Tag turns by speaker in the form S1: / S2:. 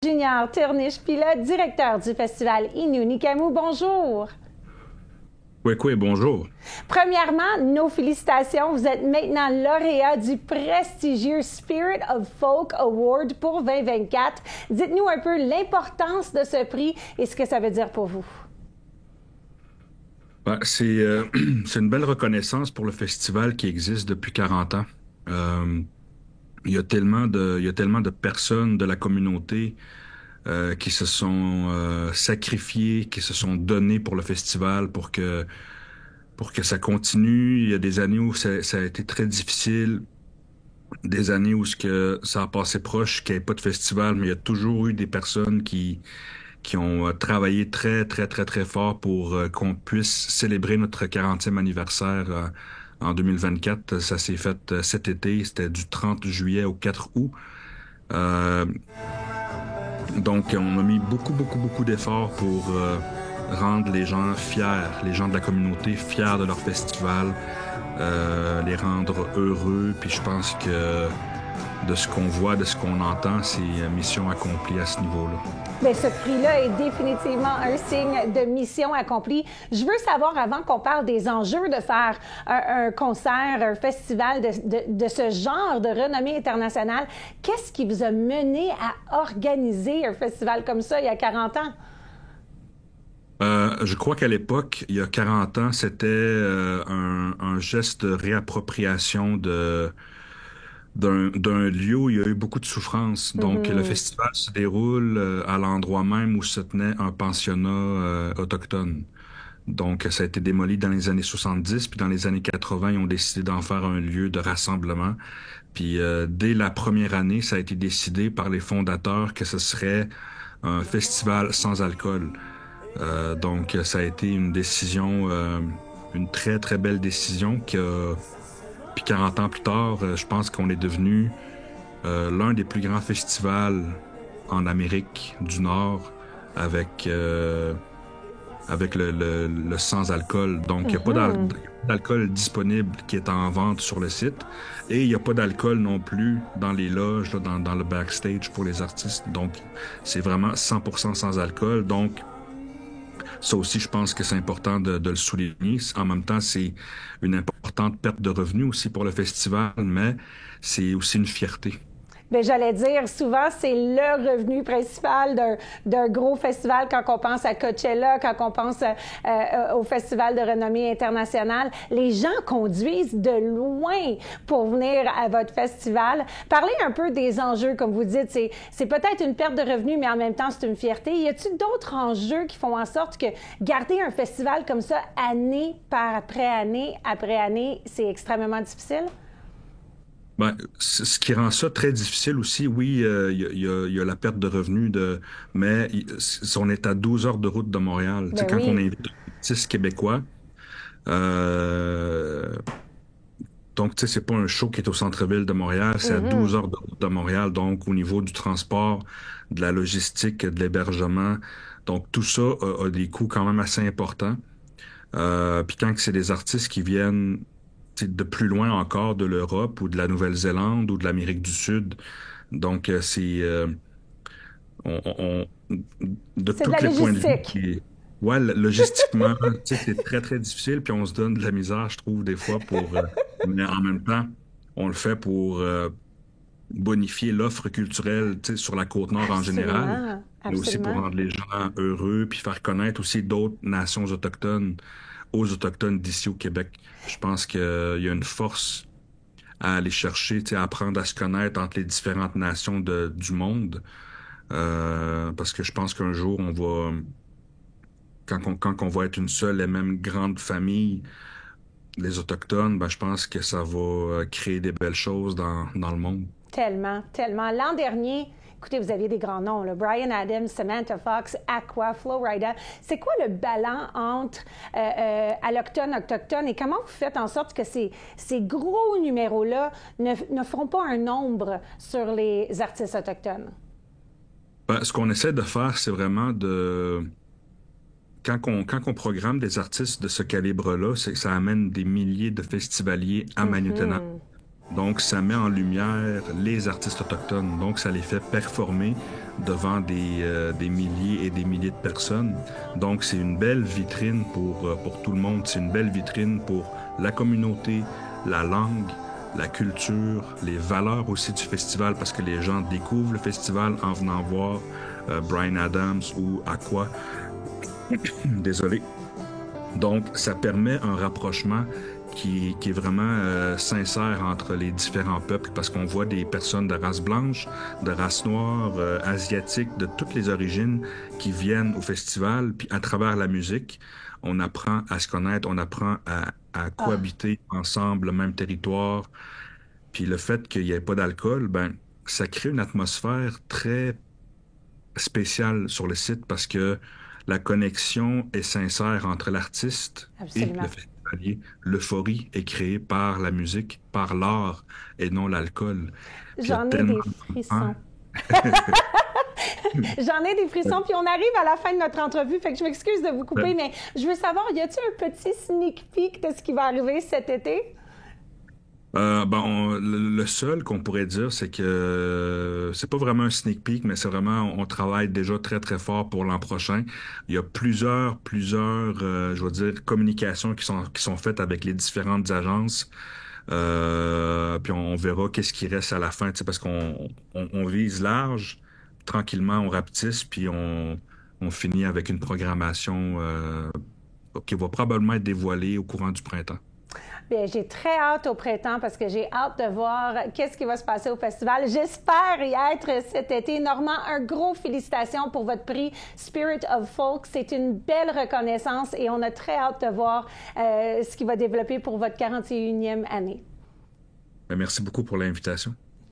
S1: Junior Tirnish-Pilote, directeur du festival Innu-Nikamu. Bonjour.
S2: Oui, bonjour.
S1: Premièrement, nos félicitations. Vous êtes maintenant lauréat du prestigieux Spirit of Folk Award pour 2024. Dites-nous un peu l'importance de ce prix et ce que ça veut dire pour vous.
S2: C'est une belle reconnaissance pour le festival qui existe depuis 40 ans. Il y a tellement de personnes de la communauté qui se sont sacrifiées, qui se sont données pour le festival, pour que ça continue. Il y a des années où ça a été très difficile, des années où ça a passé proche, qu'il n'y ait pas de festival, mais il y a toujours eu des personnes qui ont travaillé très, très, très, très fort pour qu'on puisse célébrer notre 40e anniversaire en 2024. Ça s'est fait cet été, c'était du 30 juillet au 4 août. Donc, on a mis beaucoup d'efforts pour rendre les gens fiers, les gens de la communauté fiers de leur festival, les rendre heureux. Puis je pense que de ce qu'on voit, de ce qu'on entend, c'est mission accomplie à ce niveau-là.
S1: Bien, ce prix-là est définitivement un signe de mission accomplie. Je veux savoir, avant qu'on parle des enjeux de faire un concert, un festival de ce genre de renommée internationale, qu'est-ce qui vous a mené à organiser un festival comme ça il y a 40 ans?
S2: Je crois qu'à l'époque, il y a 40 ans, c'était un geste de réappropriation d'un lieu où il y a eu beaucoup de souffrance. Donc, le festival se déroule à l'endroit même où se tenait un pensionnat autochtone. Donc, ça a été démoli dans les années 70, puis dans les années 80, ils ont décidé d'en faire un lieu de rassemblement. Puis, dès la première année, ça a été décidé par les fondateurs que ce serait un festival sans alcool. Donc, ça a été une décision, une très, très belle décision Puis 40 ans plus tard, je pense qu'on est devenu l'un des plus grands festivals en Amérique du Nord avec le sans-alcool. Donc, il n'y a pas d'alcool disponible qui est en vente sur le site et il n'y a pas d'alcool non plus dans les loges, là, dans le backstage pour les artistes. Donc, c'est vraiment 100% sans alcool. Donc, ça aussi, je pense que c'est important de le souligner. En même temps, c'est une importante perte de revenus aussi pour le festival, mais c'est aussi une fierté.
S1: Bien, j'allais dire, souvent, c'est le revenu principal d'un gros festival quand on pense à Coachella, quand on pense au festival de renommée internationale. Les gens conduisent de loin pour venir à votre festival. Parlez un peu des enjeux, comme vous dites. C'est peut-être une perte de revenus, mais en même temps, c'est une fierté. Y a-t-il d'autres enjeux qui font en sorte que garder un festival comme ça, année après année, c'est extrêmement difficile?
S2: Ce qui rend ça très difficile aussi, oui, il y a la perte de revenus, mais on est à 12 heures de route de Montréal.
S1: Ben
S2: quand
S1: oui.
S2: on invite 6 Québécois, donc c'est pas un show qui est au centre-ville de Montréal, c'est à 12 heures de route de Montréal, donc au niveau du transport, de la logistique, de l'hébergement, donc tout ça a des coûts quand même assez importants. Puis quand c'est des artistes qui viennent de plus loin encore de l'Europe ou de la Nouvelle-Zélande ou de l'Amérique du Sud. Donc, on- de
S1: C'est de
S2: tous
S1: la
S2: les points de vue,
S1: logistique.
S2: ouais, logistiquement, c'est très, très difficile, puis on se donne de la misère, je trouve, des fois, mais en même temps, on le fait pour bonifier l'offre culturelle, sur la Côte-Nord en général,
S1: Absolument,
S2: mais aussi pour
S1: absolument.
S2: rendre les gens heureux, puis faire connaître aussi d'autres nations autochtones aux Autochtones d'ici au Québec. Je pense qu'il y a une force à aller chercher, à apprendre à se connaître entre les différentes nations du monde. Parce que je pense qu'un jour, quand on va être une seule et même grande famille, les Autochtones, je pense que ça va créer des belles choses dans le monde.
S1: Tellement, tellement. L'an dernier, écoutez, vous aviez des grands noms, là. Bryan Adams, Samantha Fox, Aqua, Flo Rida. C'est quoi le ballon entre allochtones, autochtones et comment vous faites en sorte que ces gros numéros-là ne feront pas un nombre sur les artistes autochtones?
S2: Ce qu'on essaie de faire, c'est vraiment quand on programme des artistes de ce calibre-là, c'est que ça amène des milliers de festivaliers à Manutenang. Donc, ça met en lumière les artistes autochtones. Donc, ça les fait performer devant des milliers et des milliers de personnes. Donc, c'est une belle vitrine pour tout le monde. C'est une belle vitrine pour la communauté, la langue, la culture, les valeurs aussi du festival, parce que les gens découvrent le festival en venant voir Bryan Adams ou Aqua. Désolé. Donc, ça permet un rapprochement qui est vraiment sincère entre les différents peuples, parce qu'on voit des personnes de race blanche, de race noire, asiatique, de toutes les origines qui viennent au festival, puis à travers la musique, on apprend à se connaître, on apprend à cohabiter ensemble, le même territoire. Puis le fait qu'il n'y ait pas d'alcool, ben, ça crée une atmosphère très spéciale sur le site parce que la connexion est sincère entre l'artiste et le festivalier. L'euphorie est créée par la musique, par l'art et non l'alcool.
S1: J'en ai des frissons. J'en ai des frissons, puis on arrive à la fin de notre entrevue, fait que je m'excuse de vous couper, mais je veux savoir, y a-t-il un petit sneak peek de ce qui va arriver cet été?
S2: Le seul qu'on pourrait dire, c'est que c'est pas vraiment un sneak peek, mais c'est vraiment, on travaille déjà très, très fort pour l'an prochain. Il y a plusieurs, je veux dire, communications qui sont faites avec les différentes agences. Puis on verra qu'est-ce qui reste à la fin, tu sais, parce qu'on vise large, tranquillement, on rapetisse, puis on finit avec une programmation qui va probablement être dévoilée au courant du printemps.
S1: Bien, j'ai très hâte au printemps parce que j'ai hâte de voir qu'est-ce qui va se passer au festival. J'espère y être cet été. Normand, un gros félicitations pour votre prix Spirit of Folk. C'est une belle reconnaissance et on a très hâte de voir ce qui va développer pour votre 41e année.
S2: Merci beaucoup pour l'invitation.